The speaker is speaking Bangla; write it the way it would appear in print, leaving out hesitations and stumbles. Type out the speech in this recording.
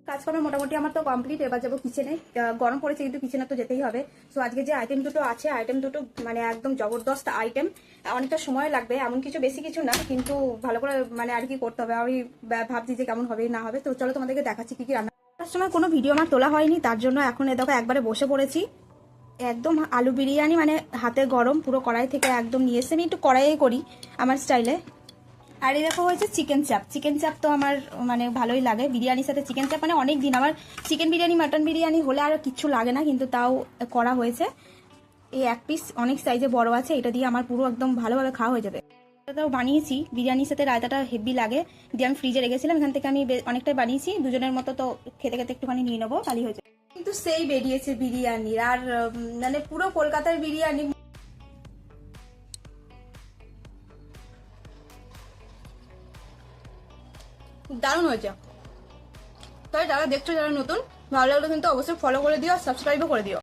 কাজকর্ম মোটামুটি আমার তো কমপ্লিট। এবার যাবো কিচেনে। গরম পড়েছে কিন্তু কিচেনে তো যেতেই হবে। সো আজকে যে আইটেম দুটো আছে, আইটেম দুটো মানে একদম জবরদস্ত আইটেম। অনেকটা সময় লাগবে, এমন কিছু বেশি কিছু না, কিন্তু ভালো করে মানে আর কি করতে হবে। আমি ভাবছি যে কেমন হবে না হবে। তো চলো তোমাদেরকে দেখাচ্ছি কি কি রান্না। তার সময় কোনো ভিডিও আমার তোলা হয়নি, তার জন্য এখন দেখো একবারে বসে পড়েছি। একদম আলু বিরিয়ানি, মানে হাতে গরম পুরো কড়াই থেকে একদম নিয়ে এসে আমি একটু কড়াইয়ে করি আমার স্টাইলে। আর এই দেখো হয়েছে চিকেন চাপ। চিকেন চাপ তো আমার মানে ভালোই লাগে, বিরিয়ানির সাথে চিকেন চাপ মানে অনেক দিন। আমার চিকেন বিরিয়ানি মাটন বিরিয়ানি হলে আর কিচ্ছু লাগে না, কিন্তু তাও করা হয়েছে। এই এক পিস অনেক সাইজে বড় আছে, এটা দিয়ে আমার পুরো একদম ভালোভাবে খাওয়া হয়ে যাবে। রায়তাটাও বানিয়েছি, বিরিয়ানির সাথে রায়তাটা হেভি লাগে, দিয়ে আমি ফ্রিজে রেখেছিলাম। এখান থেকে আমি অনেকটাই বানিয়েছি, দুজনের মতো, তো খেতে খেতে একটুখানি নিয়ে নেবো, খালি হয়ে যাবে। কিন্তু সেই বেরিয়েছে বিরিয়ানির, আর মানে পুরো কলকাতার বিরিয়ানি। দারুণ হয়েছে। তাই যারা দেখছো, যারা নতুন, ভালো লাগলে কিন্তু অবশ্যই ফলো করে দিও আর সাবস্ক্রাইবও করে দিও।